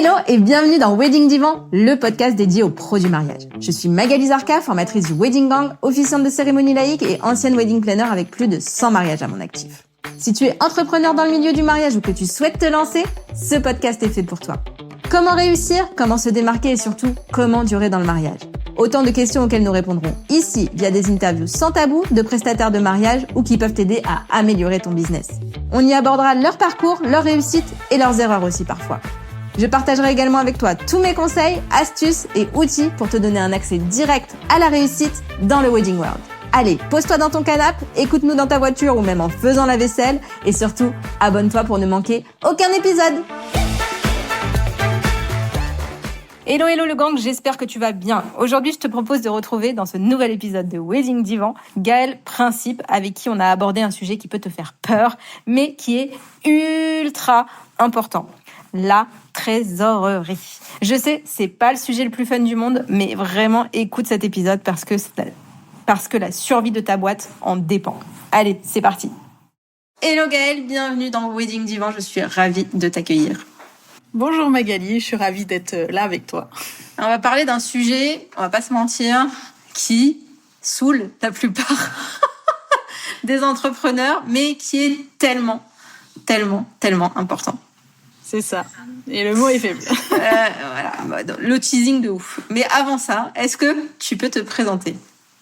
Hello et bienvenue dans Wedding Divan, le podcast dédié aux pros du mariage. Je suis Magali Zarka, formatrice du Wedding Gang, officiante de cérémonie laïque et ancienne wedding planner avec plus de 100 mariages à mon actif. Si tu es entrepreneur dans le milieu du mariage ou que tu souhaites te lancer, ce podcast est fait pour toi. Comment réussir, comment se démarquer et surtout, comment durer dans le mariage? Autant de questions auxquelles nous répondrons ici via des interviews sans tabou de prestataires de mariage ou qui peuvent t'aider à améliorer ton business. On y abordera leur parcours, leurs réussites et leurs erreurs aussi parfois. Je partagerai également avec toi tous mes conseils, astuces et outils pour te donner un accès direct à la réussite dans le Wedding World. Allez, pose-toi dans ton canapé, écoute-nous dans ta voiture ou même en faisant la vaisselle et surtout, abonne-toi pour ne manquer aucun épisode. Hello le gang, j'espère que tu vas bien. Aujourd'hui, je te propose de retrouver dans ce nouvel épisode de Wedding Divan Gaëlle Principe, avec qui on a abordé un sujet qui peut te faire peur, mais qui est ultra important. La trésorerie. Je sais, c'est pas le sujet le plus fun du monde, mais vraiment écoute cet épisode parce que la survie de ta boîte en dépend. Allez, c'est parti. Hello Gaëlle, bienvenue dans Wedding Divan, je suis ravie de t'accueillir. Bonjour Magali, je suis ravie d'être là avec toi. On va parler d'un sujet, on va pas se mentir, qui saoule la plupart des entrepreneurs, mais qui est tellement important. C'est ça. Et le mot est faible. Voilà, le teasing de ouf. Mais avant ça, est-ce que tu peux te présenter?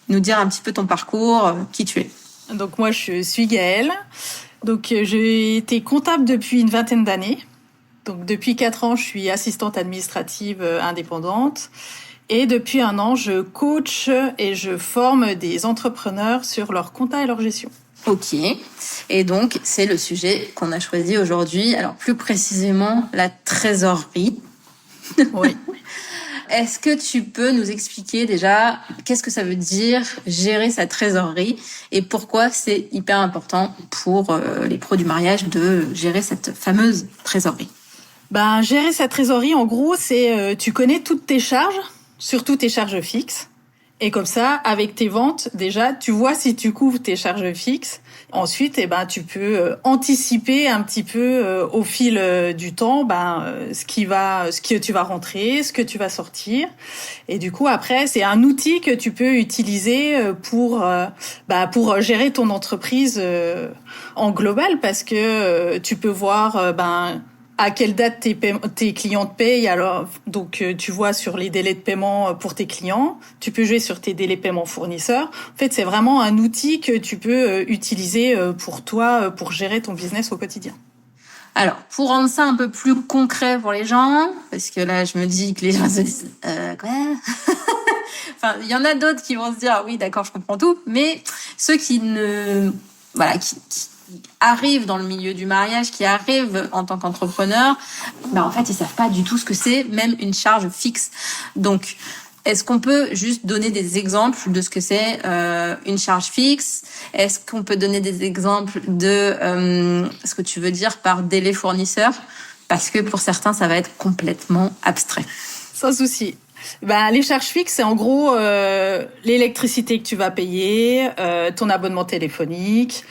Nous dire un petit peu ton parcours, qui tu es? Donc moi, je suis Gaëlle. Donc j'ai été comptable depuis une vingtaine d'années. Donc depuis 4 ans, je suis assistante administrative indépendante. Et depuis 1 an, je coach et je forme des entrepreneurs sur leur compta et leur gestion. Ok. Et donc, c'est le sujet qu'on a choisi aujourd'hui. Alors, plus précisément, la trésorerie. Oui. Est-ce que tu peux nous expliquer déjà qu'est-ce que ça veut dire gérer sa trésorerie et pourquoi c'est hyper important pour les pros du mariage de gérer cette fameuse trésorerie? Gérer sa trésorerie, en gros, c'est tu connais toutes tes charges, surtout tes charges fixes. Et comme ça, avec tes ventes, déjà, tu vois si tu couvres tes charges fixes. Ensuite, tu peux anticiper un petit peu au fil du temps, ce que tu vas rentrer, ce que tu vas sortir. Et du coup, après, c'est un outil que tu peux utiliser pour gérer ton entreprise en global, parce que tu peux voir à quelle date tes clients te payent. Alors, donc, tu vois sur les délais de paiement pour tes clients. Tu peux jouer sur tes délais de paiement fournisseurs. En fait, c'est vraiment un outil que tu peux utiliser pour toi, pour gérer ton business au quotidien. Alors, pour rendre ça un peu plus concret pour les gens, parce que là, je me dis que les gens se disent quoi? Enfin, il y en a d'autres qui vont se dire oui, d'accord, je comprends tout, mais ceux qui arrivent dans le milieu du mariage, qui arrivent en tant qu'entrepreneur, en fait, ils savent pas du tout ce que c'est, même une charge fixe. Donc, est-ce qu'on peut juste donner des exemples de ce que c'est une charge fixe? Est-ce qu'on peut donner des exemples de ce que tu veux dire par délai fournisseur? Parce que pour certains, ça va être complètement abstrait. Sans souci. Les charges fixes, c'est en gros l'électricité que tu vas payer, ton abonnement téléphonique,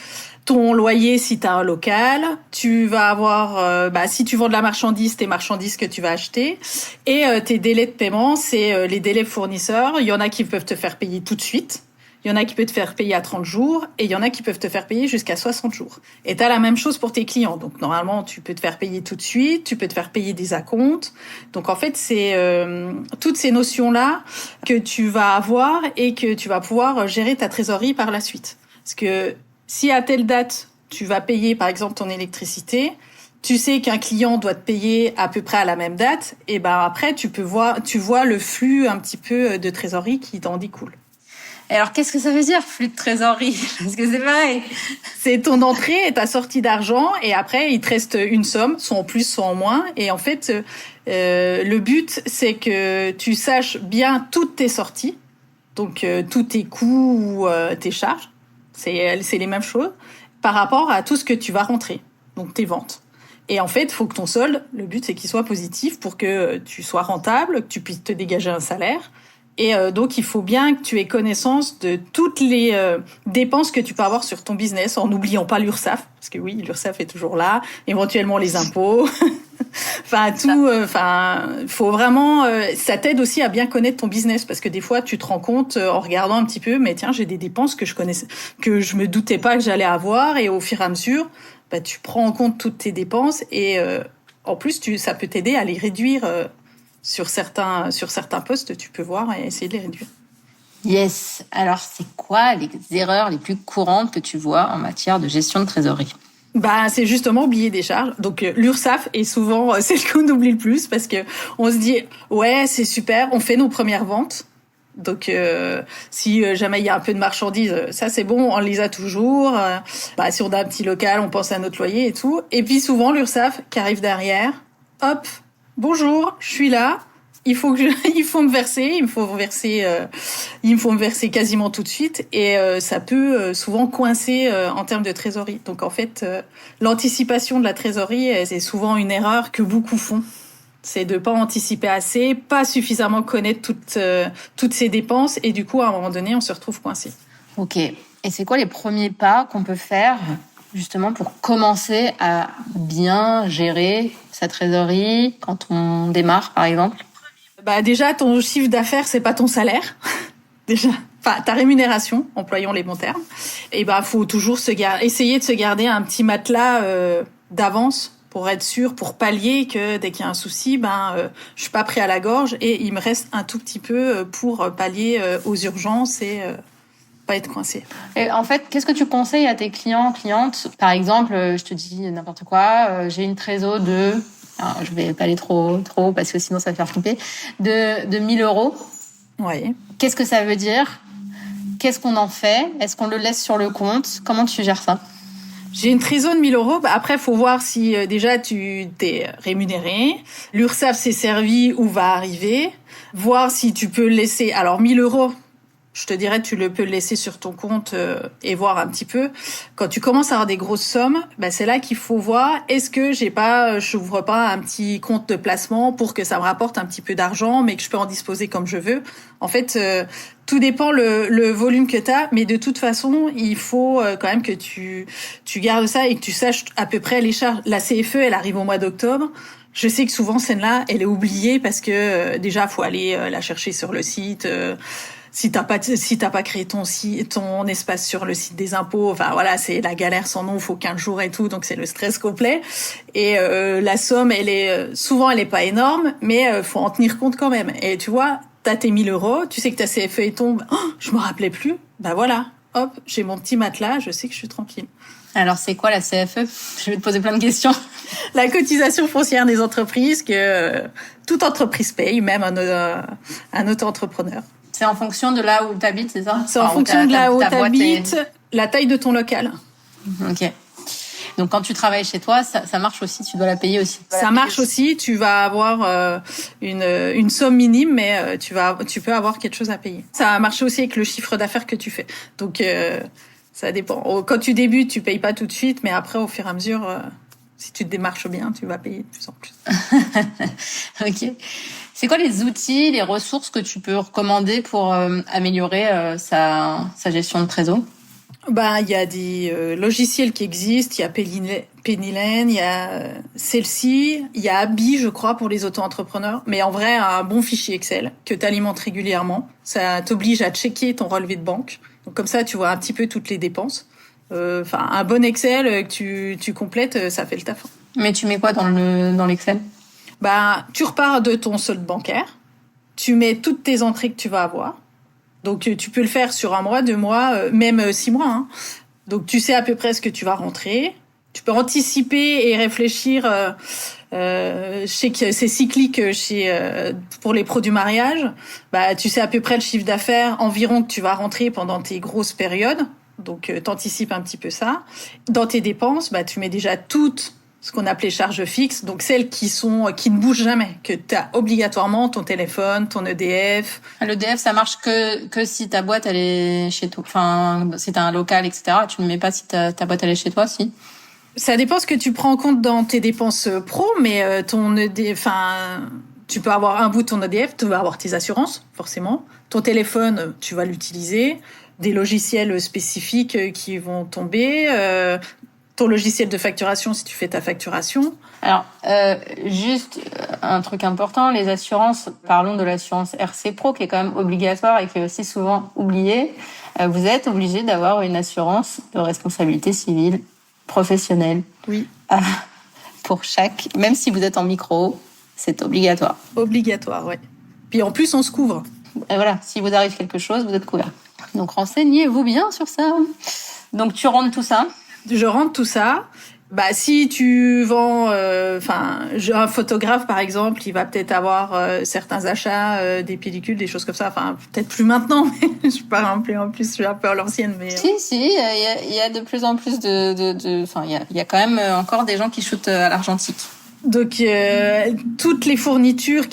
ton loyer si tu as un local, tu vas avoir, si tu vends de la marchandise, tes marchandises que tu vas acheter, et tes délais de paiement, c'est les délais fournisseurs. Il y en a qui peuvent te faire payer tout de suite, il y en a qui peuvent te faire payer à 30 jours, et il y en a qui peuvent te faire payer jusqu'à 60 jours. Et tu as la même chose pour tes clients. Donc normalement, tu peux te faire payer tout de suite, tu peux te faire payer des acomptes. Donc en fait, c'est toutes ces notions-là que tu vas avoir et que tu vas pouvoir gérer ta trésorerie par la suite. Parce que si à telle date, tu vas payer, par exemple, ton électricité, tu sais qu'un client doit te payer à peu près à la même date, et après, tu vois le flux un petit peu de trésorerie qui t'en découle. Et alors, qu'est-ce que ça veut dire, flux de trésorerie? Parce que c'est pareil. C'est ton entrée et ta sortie d'argent, et après, il te reste une somme, soit en plus, soit en moins. Et en fait, le but, c'est que tu saches bien toutes tes sorties, donc tous tes coûts ou tes charges. C'est les mêmes choses par rapport à tout ce que tu vas rentrer, donc tes ventes. Et en fait, il faut que ton solde, le but, c'est qu'il soit positif pour que tu sois rentable, que tu puisses te dégager un salaire. Et donc, il faut bien que tu aies connaissance de toutes les dépenses que tu peux avoir sur ton business, en n'oubliant pas l'URSSAF, parce que oui, l'URSSAF est toujours là, éventuellement les impôts. Enfin, tout, faut vraiment, ça t'aide aussi à bien connaître ton business parce que des fois, tu te rends compte en regardant un petit peu, mais tiens, j'ai des dépenses que je connaissais, que je me doutais pas que j'allais avoir et au fur et à mesure, bah, tu prends en compte toutes tes dépenses et, en plus, ça peut t'aider à les réduire, sur certains postes, tu peux voir et essayer de les réduire. Yes. Alors, c'est quoi les erreurs les plus courantes que tu vois en matière de gestion de trésorerie? Bah, c'est justement oublier des charges. Donc, l'URSSAF est souvent celle qu'on oublie le plus parce que on se dit, ouais, c'est super, on fait nos premières ventes. Donc, si jamais il y a un peu de marchandises, ça c'est bon, on les a toujours. Bah, si on a un petit local, on pense à notre loyer et tout. Et puis souvent, l'URSSAF qui arrive derrière, hop, bonjour, je suis là. Il faut me verser, il me faut me verser quasiment tout de suite et ça peut souvent coincer en termes de trésorerie. Donc en fait, l'anticipation de la trésorerie, c'est souvent une erreur que beaucoup font. C'est de pas anticiper assez, pas suffisamment connaître toutes ces dépenses et du coup à un moment donné, on se retrouve coincé. Ok. Et c'est quoi les premiers pas qu'on peut faire justement pour commencer à bien gérer sa trésorerie quand on démarre, par exemple? Bah déjà, ton chiffre d'affaires, c'est pas ton salaire. Déjà, enfin ta rémunération, employons les bons termes. Et bah faut toujours essayer de se garder un petit matelas d'avance pour être sûr, pour pallier que dès qu'il y a un souci, je suis pas pris à la gorge et il me reste un tout petit peu pour pallier aux urgences et pas être coincé. Et en fait, qu'est-ce que tu conseilles à tes clientes? Par exemple, je te dis n'importe quoi, j'ai une trésor de... Alors, je vais pas aller trop haut parce que sinon ça va faire flipper. De 1 000 €. Oui. Qu'est-ce que ça veut dire? Qu'est-ce qu'on en fait? Est-ce qu'on le laisse sur le compte? Comment tu gères ça? J'ai une trésor de 1 000 €. Bah après, faut voir si déjà tu t'es rémunéré. L'URSSAF s'est servi ou va arriver. Voir si tu peux le laisser. Alors 1 000 €. Je te dirais, tu peux le laisser sur ton compte et voir un petit peu. Quand tu commences à avoir des grosses sommes, c'est là qu'il faut voir, est-ce que j'ouvre pas un petit compte de placement pour que ça me rapporte un petit peu d'argent, mais que je peux en disposer comme je veux. En fait, tout dépend le volume que tu as, mais de toute façon, il faut quand même que tu gardes ça et que tu saches à peu près les charges. La CFE, elle arrive au mois d'octobre. Je sais que souvent, celle-là, elle est oubliée parce que déjà, faut aller la chercher sur le site. Si t'as pas créé ton espace sur le site des impôts, enfin voilà, c'est la galère sans nom, faut 15 jours et tout, donc c'est le stress complet. Et la somme, elle est pas énorme, mais faut en tenir compte quand même. Et tu vois, t'as tes 1 000 €, tu sais que ta CFE tombe, je me rappelais plus. Voilà, hop, j'ai mon petit matelas, je sais que je suis tranquille. Alors, c'est quoi la CFE? Je vais te poser plein de questions. La cotisation foncière des entreprises que toute entreprise paye, même un auto-entrepreneur. C'est en fonction de là où tu habites, c'est ça? C'est en fonction de là où tu habites, la taille de ton local. Ok. Donc, quand tu travailles chez toi, ça marche aussi, tu dois la payer aussi. Ça marche aussi, tu vas avoir une somme minime, mais tu peux avoir quelque chose à payer. Ça a marché aussi avec le chiffre d'affaires que tu fais. Donc, ça dépend. Quand tu débutes, tu payes pas tout de suite, mais après, au fur et à mesure, si tu te démarches bien, tu vas payer de plus en plus. Ok. C'est quoi les outils, les ressources que tu peux recommander pour améliorer sa gestion de trésor? Il y a des logiciels qui existent. Il y a Pennylen, il y a Celsi, il y a Abi, je crois, pour les auto-entrepreneurs. Mais en vrai, un bon fichier Excel que tu alimentes régulièrement. Ça t'oblige à checker ton relevé de banque. Donc comme ça, tu vois un petit peu toutes les dépenses. Un bon Excel que tu complètes, ça fait le taf. Mais tu mets quoi dans l'Excel? Tu repars de ton solde bancaire. Tu mets toutes tes entrées que tu vas avoir. Donc, tu peux le faire sur 1 mois, 2 mois, même 6 mois. Hein. Donc, tu sais à peu près ce que tu vas rentrer. Tu peux anticiper et réfléchir. Je sais que c'est cyclique pour les pros du mariage. Tu sais à peu près le chiffre d'affaires environ que tu vas rentrer pendant tes grosses périodes. Donc, t'anticipes un petit peu ça. Dans tes dépenses, tu mets déjà toutes ce qu'on appelle les charges fixes, donc celles qui ne bougent jamais, que tu as obligatoirement ton téléphone, ton EDF. L'EDF, ça marche que si ta boîte elle est chez toi. Enfin, si t'as un local, etc. Tu ne mets pas si ta boîte elle est chez toi, si. Ça dépend ce que tu prends en compte dans tes dépenses pro, mais ton EDF, tu peux avoir un bout de ton EDF, tu vas avoir tes assurances, forcément. Ton téléphone, tu vas l'utiliser. Des logiciels spécifiques qui vont tomber. ton logiciel de facturation si tu fais ta facturation. Alors, juste un truc important, les assurances, parlons de l'assurance RC Pro qui est quand même obligatoire et qui est aussi souvent oubliée. Vous êtes obligé d'avoir une assurance de responsabilité civile professionnelle. Oui. Pour chaque, même si vous êtes en micro, c'est obligatoire. Obligatoire, ouais. Puis en plus, on se couvre. Et voilà, si vous arrive quelque chose, vous êtes couvert. Donc renseignez-vous bien sur ça. Donc tu rentres tout ça. Je rentre tout ça. Bah, si tu vends, un photographe par exemple, il va peut-être avoir certains achats, des pellicules, des choses comme ça. Enfin, peut-être plus maintenant, mais je suis pas remplie en plus, je suis un peu à l'ancienne. Mais si, il y a de plus en plus il y a quand même encore des gens qui shootent à l'argentique. Donc toutes les fournitures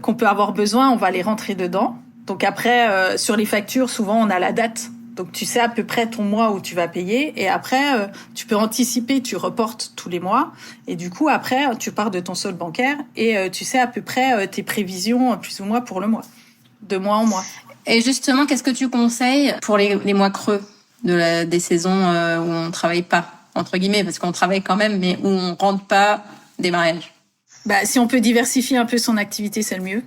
qu'on peut avoir besoin, on va les rentrer dedans. Donc après, sur les factures, souvent on a la date. Donc tu sais à peu près ton mois où tu vas payer et après tu peux anticiper, tu reportes tous les mois et du coup après tu pars de ton solde bancaire et tu sais à peu près tes prévisions plus ou moins pour le mois, de mois en mois. Et justement, qu'est-ce que tu conseilles pour les mois creux des saisons où on travaille pas entre guillemets parce qu'on travaille quand même mais où on rentre pas des mariages? Bah si on peut diversifier un peu son activité, c'est le mieux,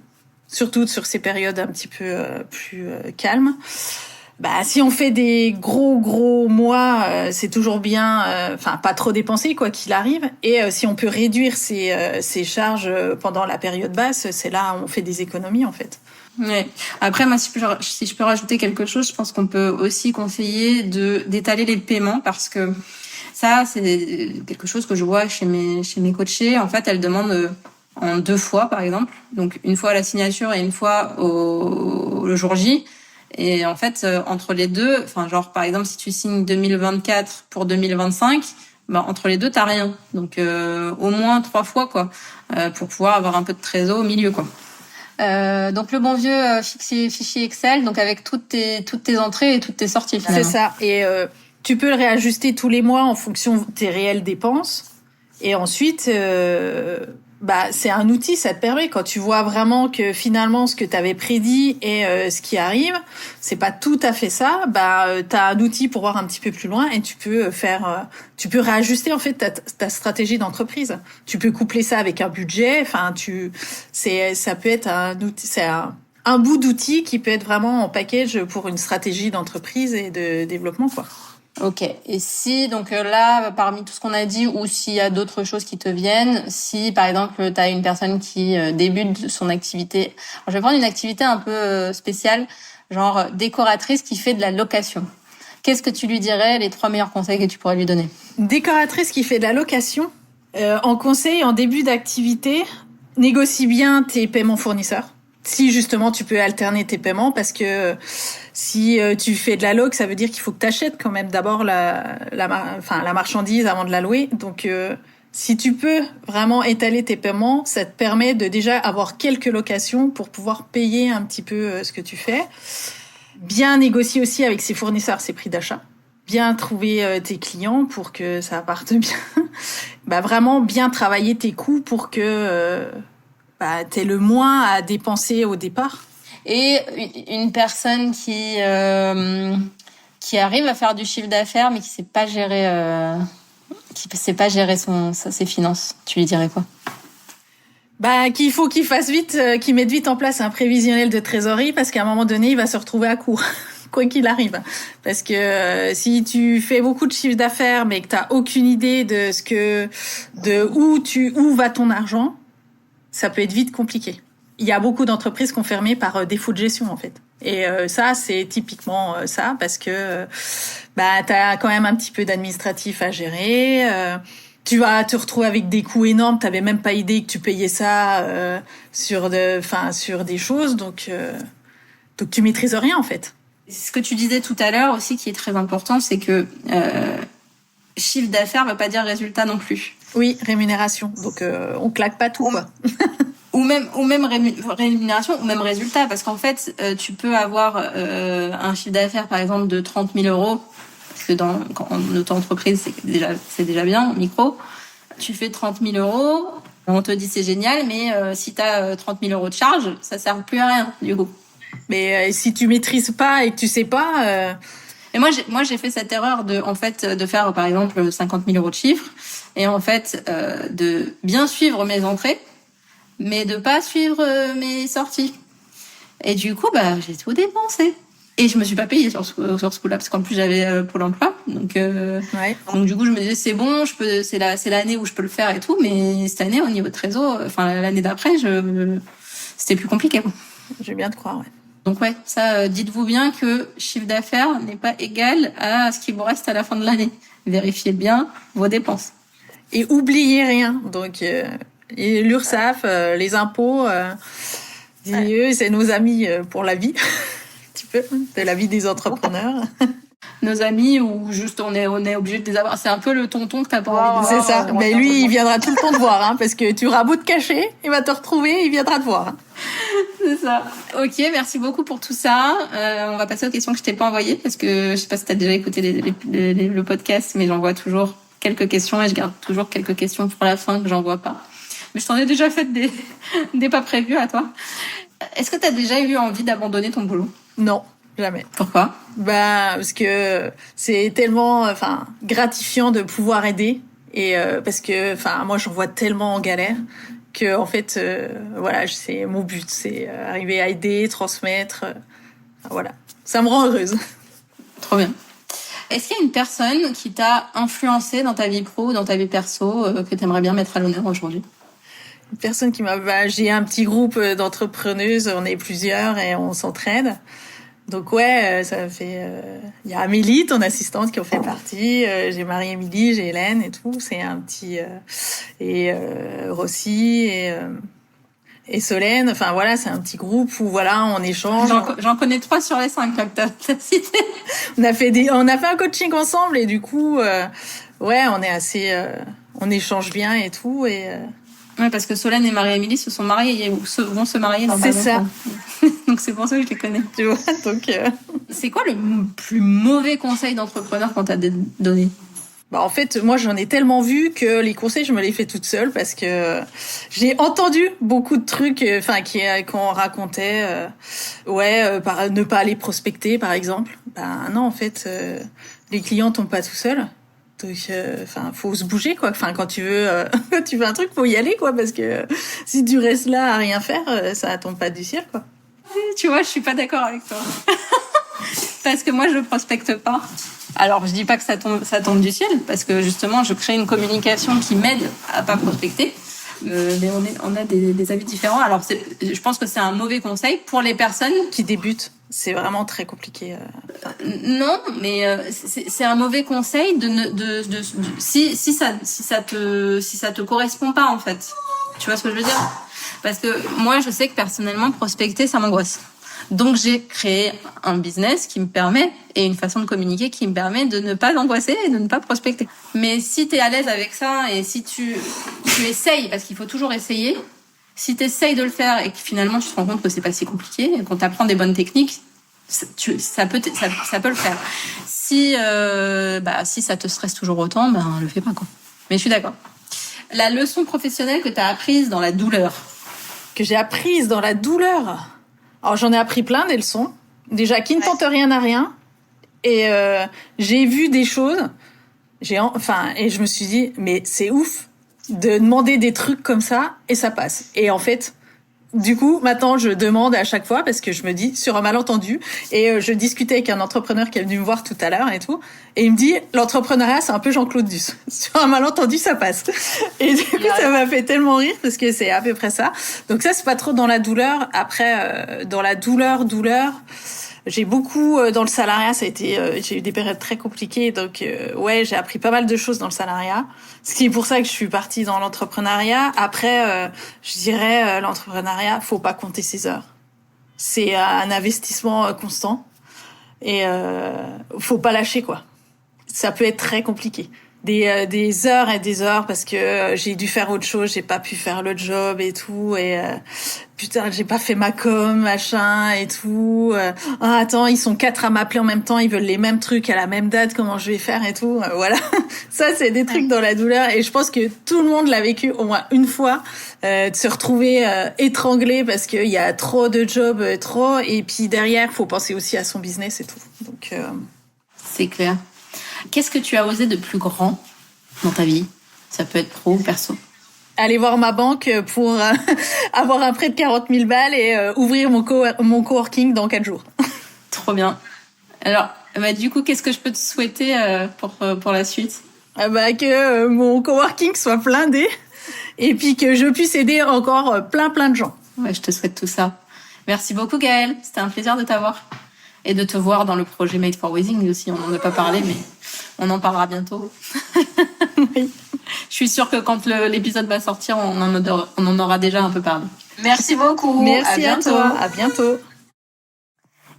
surtout sur ces périodes un petit peu plus calmes. Bah si on fait des gros mois, c'est toujours bien, pas trop dépenser quoi qu'il arrive. Et si on peut réduire ses charges pendant la période basse, c'est là où on fait des économies en fait. Ouais. Après moi si je peux rajouter quelque chose, je pense qu'on peut aussi conseiller d'étaler les paiements parce que ça c'est quelque chose que je vois chez mes coachés. En fait, elles demandent en 2 fois par exemple, donc une fois à la signature et une fois le jour J. Et en fait, entre les deux, par exemple, si tu signes 2024 pour 2025, entre les deux, t'as rien. Donc, au moins 3 fois, quoi, pour pouvoir avoir un peu de trésor au milieu, quoi. Donc, le bon vieux fichier Excel, donc avec toutes tes entrées et toutes tes sorties, finalement. C'est ça. Et tu peux le réajuster tous les mois en fonction de tes réelles dépenses. Et ensuite, c'est un outil, ça te permet quand tu vois vraiment que finalement ce que tu avais prédit et ce qui arrive, c'est pas tout à fait ça, t'as un outil pour voir un petit peu plus loin et tu peux réajuster en fait ta stratégie d'entreprise. Tu peux coupler ça avec un budget, ça peut être un outil, c'est un bout d'outil qui peut être vraiment en package pour une stratégie d'entreprise et de développement quoi. Ok. Et si, donc là, parmi tout ce qu'on a dit, ou s'il y a d'autres choses qui te viennent, si par exemple tu as une personne qui débute son activité, alors, je vais prendre une activité un peu spéciale, genre décoratrice qui fait de la location. Qu'est-ce que tu lui dirais, les 3 meilleurs conseils que tu pourrais lui donner? Décoratrice qui fait de la location, en conseil, en début d'activité, négocie bien tes paiements fournisseurs. Si justement tu peux alterner tes paiements parce que si tu fais de la loc, ça veut dire qu'il faut que tu achètes quand même d'abord la marchandise avant de la louer. Donc si tu peux vraiment étaler tes paiements, ça te permet de déjà avoir quelques locations pour pouvoir payer un petit peu ce que tu fais. Bien négocier aussi avec ses fournisseurs ses prix d'achat. Bien trouver tes clients pour que ça parte bien. Vraiment bien travailler tes coûts pour que t'aies le moins à dépenser au départ. Et une personne qui arrive à faire du chiffre d'affaires mais qui sait pas gérer ses finances, tu lui dirais quoi? Qu'il faut qu'il fasse vite, qu'il mette vite en place un prévisionnel de trésorerie parce qu'à un moment donné, il va se retrouver à court. Quoi qu'il arrive. Parce que si tu fais beaucoup de chiffre d'affaires mais que t'as aucune idée où va ton argent, ça peut être vite compliqué. Il y a beaucoup d'entreprises qui ont fermé par défaut de gestion, en fait. Et ça, c'est typiquement ça, parce que t'as quand même un petit peu d'administratif à gérer. Tu vas te retrouver avec des coûts énormes. T'avais même pas idée que tu payais ça sur des choses. Donc tu maîtrises rien, en fait. Ce que tu disais tout à l'heure aussi, qui est très important, c'est que chiffre d'affaires ne veut pas dire résultat non plus. Oui, rémunération. Donc on claque pas tout, quoi. Ou même rémunération, ou même résultat, parce qu'en fait, tu peux avoir un chiffre d'affaires, par exemple, de 30 000 euros, parce que en auto-entreprise, c'est déjà bien, micro. Tu fais 30 000 euros, on te dit c'est génial, mais si tu as 30 000 euros de charge, ça sert plus à rien, du coup. Mais si tu maîtrises pas et que tu sais pas... Et moi, j'ai fait cette erreur de faire, par exemple, 50 000 euros de chiffre, et en fait, de bien suivre mes entrées, mais de pas suivre mes sorties. Et du coup, j'ai tout dépensé. Et je me suis pas payée sur ce coup-là, parce qu'en plus, j'avais Pôle emploi. Donc du coup, je me disais, c'est bon, c'est l'année où je peux le faire et tout, mais cette année, au niveau de trésor, l'année d'après, c'était plus compliqué, quoi. Je vais bien te croire, ouais. Donc ça, dites-vous bien que chiffre d'affaires n'est pas égal à ce qui vous reste à la fin de l'année. Vérifiez bien vos dépenses. Et oubliez rien. Donc, et l'URSSAF, les impôts, c'est nos amis pour la vie, un petit peu, de la vie des entrepreneurs. Nos amis, ou juste on est obligé de les avoir. C'est un peu le tonton que t'as pas envie de voir. C'est ça. Mais lui, il viendra tout le temps te voir, hein, parce que tu auras beau te cacher, il va te retrouver, il viendra te voir. C'est ça. Ok, merci beaucoup pour tout ça. On va passer aux questions que je t'ai pas envoyées, parce que je sais pas si t'as déjà écouté le podcast, mais j'envoie toujours quelques questions, et je garde toujours quelques questions pour la fin que j'envoie pas. Mais je t'en ai déjà fait des pas prévus à toi. Est-ce que t'as déjà eu envie d'abandonner ton boulot? Non. Jamais. Pourquoi? Parce que c'est tellement, gratifiant de pouvoir aider, et parce que, moi, j'en vois tellement en galère que, en fait, c'est mon but, c'est arriver à aider, transmettre, voilà. Ça me rend heureuse. Trop bien. Est-ce qu'il y a une personne qui t'a influencé dans ta vie pro ou dans ta vie perso que t'aimerais bien mettre à l'honneur aujourd'hui? Une personne qui j'ai un petit groupe d'entrepreneuses, on est plusieurs et on s'entraide. Donc ça fait. Il y a Amélie, ton assistante, qui en fait partie. J'ai Marie-Émilie, j'ai Hélène et tout. C'est un petit et Rossi et Solène. Enfin voilà, c'est un petit groupe où on échange. J'en connais 3 sur les 5 là, que t'as cité. On a fait un coaching ensemble, et du coup on est assez. On échange bien et tout, et. Ouais, parce que Solène et Marie-Émilie se sont mariées ou vont se marier dans C'est ça. Donc c'est pour ça que je les connais. Tu vois, donc. C'est quoi le plus mauvais conseil d'entrepreneur qu'on t'a donné? En fait, moi, j'en ai tellement vu que les conseils, je me les fais toute seule, parce que j'ai entendu beaucoup de trucs, qu'on racontait, ne pas aller prospecter, par exemple. Non, en fait, les clients tombent pas tout seuls. Donc, faut se bouger, quoi. Quand tu veux un truc, faut y aller, quoi, parce que si tu restes là à rien faire, ça tombe pas du ciel, quoi. Tu vois, je suis pas d'accord avec toi. Parce que moi, je prospecte pas. Alors, je dis pas que ça tombe du ciel, parce que justement, je crée une communication qui m'aide à pas prospecter. Mais on a des avis différents. Alors, je pense que c'est un mauvais conseil pour les personnes qui débutent. C'est vraiment très compliqué. Non, mais c'est un mauvais conseil si ça te correspond pas, en fait. Tu vois ce que je veux dire? Parce que moi, je sais que personnellement, prospecter, ça m'angoisse. Donc, j'ai créé un business qui me permet, et une façon de communiquer qui me permet de ne pas angoisser et de ne pas prospecter. Mais si t'es à l'aise avec ça, et si tu essayes, parce qu'il faut toujours essayer, si t'essayes de le faire et que finalement tu te rends compte que c'est pas si compliqué, et qu'on t'apprend des bonnes techniques, ça peut le faire. Si ça te stresse toujours autant, le fais pas, quoi. Mais je suis d'accord. La leçon professionnelle que t'as apprise dans la douleur. Que j'ai apprise dans la douleur. Alors, j'en ai appris plein des leçons. Déjà, qui ne tente rien n'a rien. Et j'ai vu des choses. Et je me suis dit, mais c'est ouf de demander des trucs comme ça, et ça passe. Et en fait, du coup, maintenant, je demande à chaque fois, parce que je me dis, sur un malentendu, et je discutais avec un entrepreneur qui est venu me voir tout à l'heure et tout, et il me dit, l'entrepreneuriat, c'est un peu Jean-Claude Duss. Sur un malentendu, ça passe. Et du coup, ça m'a fait tellement rire, parce que c'est à peu près ça. Donc ça, c'est pas trop dans la douleur. Après, dans la douleur, j'ai beaucoup dans le salariat, j'ai eu des périodes très compliquées, donc j'ai appris pas mal de choses dans le salariat. Ce qui est pour ça que je suis partie dans l'entrepreneuriat. Après, je dirais l'entrepreneuriat, faut pas compter ses heures. C'est un investissement constant, et faut pas lâcher, quoi. Ça peut être très compliqué. Des heures et des heures, parce que j'ai dû faire autre chose, j'ai pas pu faire le job et tout, et putain, j'ai pas fait ma com, machin et tout. Attends, ils sont 4 à m'appeler en même temps, ils veulent les mêmes trucs à la même date, comment je vais faire et tout. Voilà. Ça, c'est des trucs dans la douleur, et je pense que tout le monde l'a vécu au moins une fois, de se retrouver étranglé parce qu'il y a trop de jobs, et puis derrière, faut penser aussi à son business et tout. Donc C'est clair. Qu'est-ce que tu as osé de plus grand dans ta vie? Ça peut être pro ou perso. Aller voir ma banque pour avoir un prêt de 40 000 balles et ouvrir mon coworking dans 4 jours. Trop bien. Alors, du coup, qu'est-ce que je peux te souhaiter pour la suite? Que mon coworking soit blindé et puis que je puisse aider encore plein de gens. Ouais, je te souhaite tout ça. Merci beaucoup, Gaëlle. C'était un plaisir de t'avoir et de te voir dans le projet Made for Wedding aussi. On n'en a pas parlé, mais on en parlera bientôt. Oui. Je suis sûre que quand l'épisode va sortir, on en aura déjà un peu parlé. Merci beaucoup. Merci à toi. À bientôt.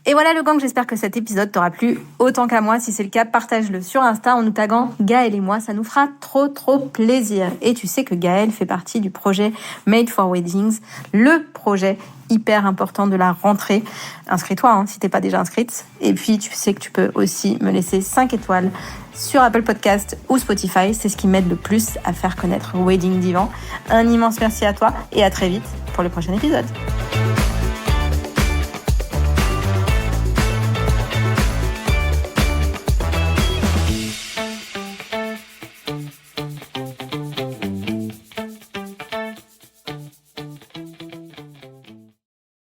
Et voilà le gang, j'espère que cet épisode t'aura plu autant qu'à moi. Si c'est le cas, partage-le sur Insta en nous taguant Gaëlle et moi, ça nous fera trop plaisir. Et tu sais que Gaëlle fait partie du projet Made for Weddings, le projet hyper important de la rentrée. Inscris-toi si t'es pas déjà inscrite. Et puis tu sais que tu peux aussi me laisser 5 étoiles sur Apple Podcast ou Spotify. C'est ce qui m'aide le plus à faire connaître Wedding Divan. Un immense merci à toi et à très vite pour le prochain épisode.